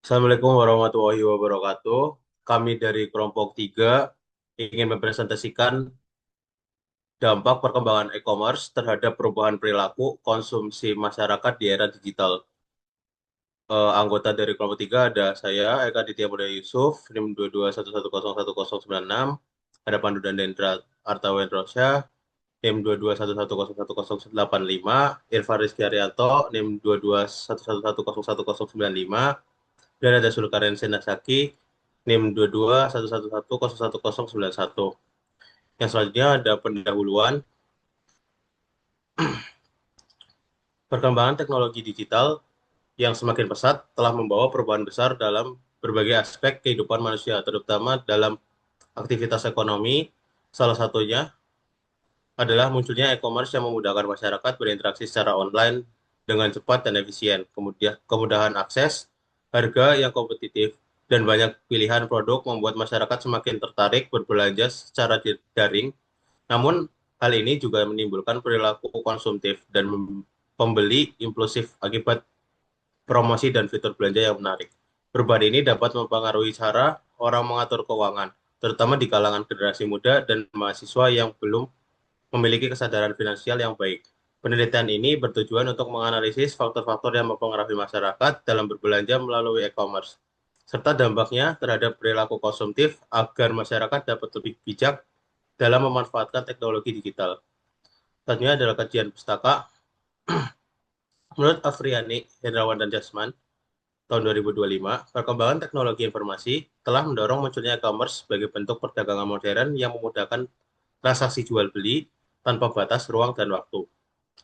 Assalamualaikum warahmatullahi wabarakatuh. Kami dari kelompok 3 ingin mempresentasikan dampak perkembangan e-commerce terhadap perubahan perilaku konsumsi masyarakat di era digital. Anggota dari kelompok 3 ada saya, Eka Ditya Muda Yusuf, NIM 2211011096, ada Pandu dan Dendra Artawendrosya, NIM 22111085, Irfan Rizky Arianto, NIM 2211101095, dan ada Sulkaren Senasaki, NIM 2211101091. Yang selanjutnya ada pendahuluan. Perkembangan teknologi digital yang semakin pesat telah membawa perubahan besar dalam berbagai aspek kehidupan manusia, terutama dalam aktivitas ekonomi. Salah satunya adalah munculnya e-commerce yang memudahkan masyarakat berinteraksi secara online dengan cepat dan efisien. Kemudian kemudahan akses, harga yang kompetitif, dan banyak pilihan produk membuat masyarakat semakin tertarik berbelanja secara daring. Namun, hal ini juga menimbulkan perilaku konsumtif dan pembeli impulsif akibat promosi dan fitur belanja yang menarik. Perubahan ini dapat mempengaruhi cara orang mengatur keuangan, terutama di kalangan generasi muda dan mahasiswa yang belum memiliki kesadaran finansial yang baik. Penelitian ini bertujuan untuk menganalisis faktor-faktor yang mempengaruhi masyarakat dalam berbelanja melalui e-commerce, serta dampaknya terhadap perilaku konsumtif agar masyarakat dapat lebih bijak dalam memanfaatkan teknologi digital. Selanjutnya adalah kajian pustaka. Menurut Afriani, Hendrawan, dan Jasman, tahun 2025, perkembangan teknologi informasi telah mendorong munculnya e-commerce sebagai bentuk perdagangan modern yang memudahkan transaksi jual-beli tanpa batas ruang dan waktu.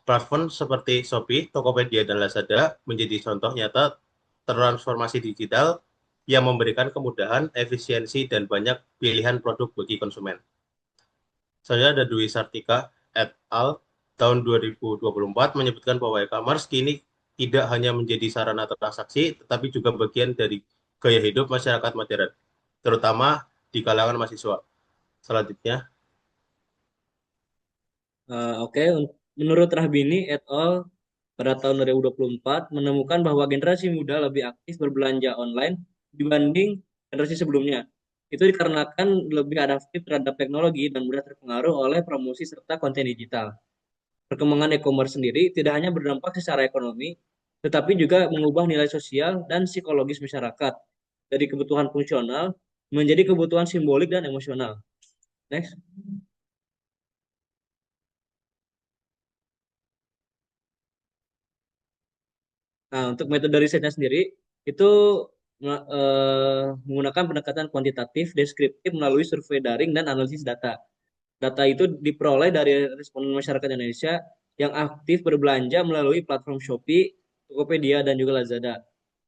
Platform seperti Shopee, Tokopedia, dan Lazada menjadi contoh nyata transformasi digital yang memberikan kemudahan, efisiensi, dan banyak pilihan produk bagi konsumen. Saya ada Dwi Sartika et al. Tahun 2024 menyebutkan bahwa e-commerce kini tidak hanya menjadi sarana transaksi, tetapi juga bagian dari gaya hidup masyarakat modern, terutama di kalangan mahasiswa. Selanjutnya, Oke, menurut Rahbini et al. Pada tahun 2024 menemukan bahwa generasi muda lebih aktif berbelanja online dibanding generasi sebelumnya. Itu dikarenakan lebih adaptif terhadap teknologi dan mudah terpengaruh oleh promosi serta konten digital. Perkembangan e-commerce sendiri tidak hanya berdampak secara ekonomi, tetapi juga mengubah nilai sosial dan psikologis masyarakat dari kebutuhan fungsional menjadi kebutuhan simbolik dan emosional. Next. Nah, untuk metode risetnya sendiri itu menggunakan pendekatan kuantitatif, deskriptif melalui survei daring dan analisis data. Data itu diperoleh dari responden masyarakat Indonesia yang aktif berbelanja melalui platform Shopee, Tokopedia, dan juga Lazada.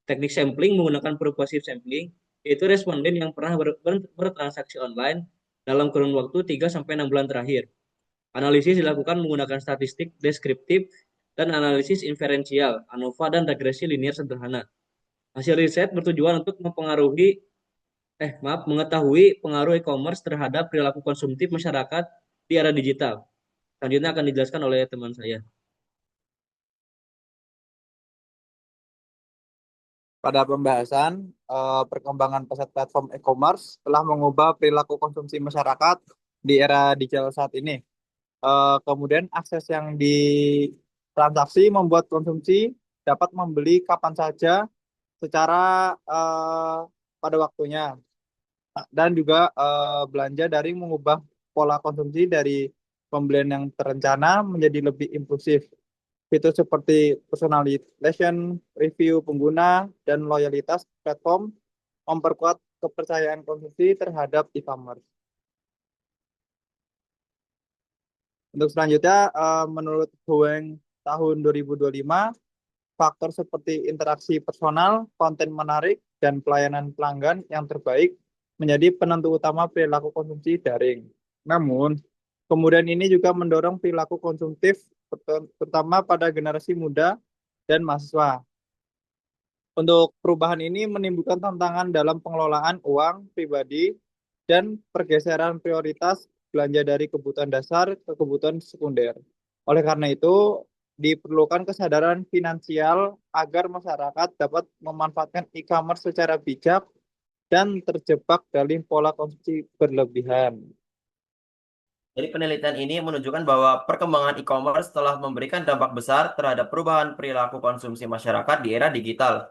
Teknik sampling menggunakan persuasive sampling, yaitu responden yang pernah bertransaksi online dalam kurun waktu 3 sampai 6 bulan terakhir. Analisis dilakukan menggunakan statistik deskriptif dan analisis inferensial, ANOVA, dan regresi linier sederhana. Hasil riset bertujuan untuk mengetahui pengaruh e-commerce terhadap perilaku konsumtif masyarakat di era digital. Selanjutnya akan dijelaskan oleh teman saya. Pada pembahasan, perkembangan pesat platform e-commerce telah mengubah perilaku konsumsi masyarakat di era digital saat ini. Kemudian akses yang ditransaksi membuat konsumsi dapat membeli kapan saja secara eh, pada waktunya. Dan juga belanja daring mengubah pola konsumsi dari pembelian yang terencana menjadi lebih impulsif. Fitur seperti personalization, review pengguna, dan loyalitas platform memperkuat kepercayaan konsumsi terhadap e-commerce. Untuk selanjutnya, menurut Huang tahun 2025, faktor seperti interaksi personal, konten menarik, dan pelayanan pelanggan yang terbaik menjadi penentu utama perilaku konsumsi daring. Namun, kemudian ini juga mendorong perilaku konsumtif, terutama pada generasi muda dan mahasiswa. Untuk perubahan ini menimbulkan tantangan dalam pengelolaan uang pribadi dan pergeseran prioritas belanja dari kebutuhan dasar ke kebutuhan sekunder. Oleh karena itu, diperlukan kesadaran finansial agar masyarakat dapat memanfaatkan e-commerce secara bijak dan terjebak dalam pola konsumsi berlebihan. Jadi penelitian ini menunjukkan bahwa perkembangan e-commerce telah memberikan dampak besar terhadap perubahan perilaku konsumsi masyarakat di era digital.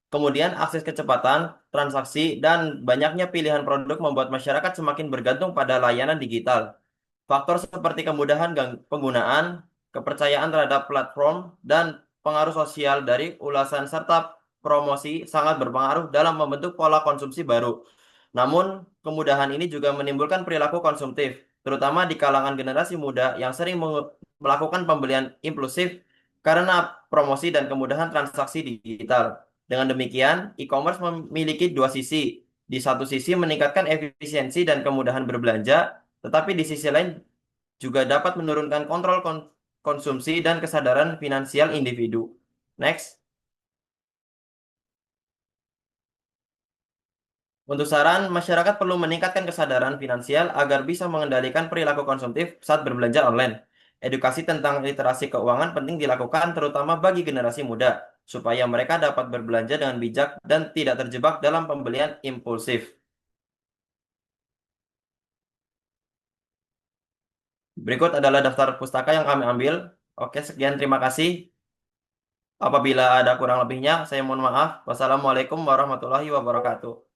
Kemudian akses kecepatan, transaksi, dan banyaknya pilihan produk membuat masyarakat semakin bergantung pada layanan digital. Faktor seperti kemudahan penggunaan, kepercayaan terhadap platform, dan pengaruh sosial dari ulasan serta promosi sangat berpengaruh dalam membentuk pola konsumsi baru. Namun, kemudahan ini juga menimbulkan perilaku konsumtif, terutama di kalangan generasi muda yang sering melakukan pembelian impulsif karena promosi dan kemudahan transaksi digital. Dengan demikian, e-commerce memiliki dua sisi. Di satu sisi meningkatkan efisiensi dan kemudahan berbelanja, tetapi di sisi lain juga dapat menurunkan kontrol konsumsi dan kesadaran finansial individu. Next. Untuk saran, masyarakat perlu meningkatkan kesadaran finansial agar bisa mengendalikan perilaku konsumtif saat berbelanja online. Edukasi tentang literasi keuangan penting dilakukan terutama bagi generasi muda, supaya mereka dapat berbelanja dengan bijak dan tidak terjebak dalam pembelian impulsif. Berikut adalah daftar pustaka yang kami ambil. Oke, sekian, terima kasih. Apabila ada kurang lebihnya, saya mohon maaf. Wassalamualaikum warahmatullahi wabarakatuh.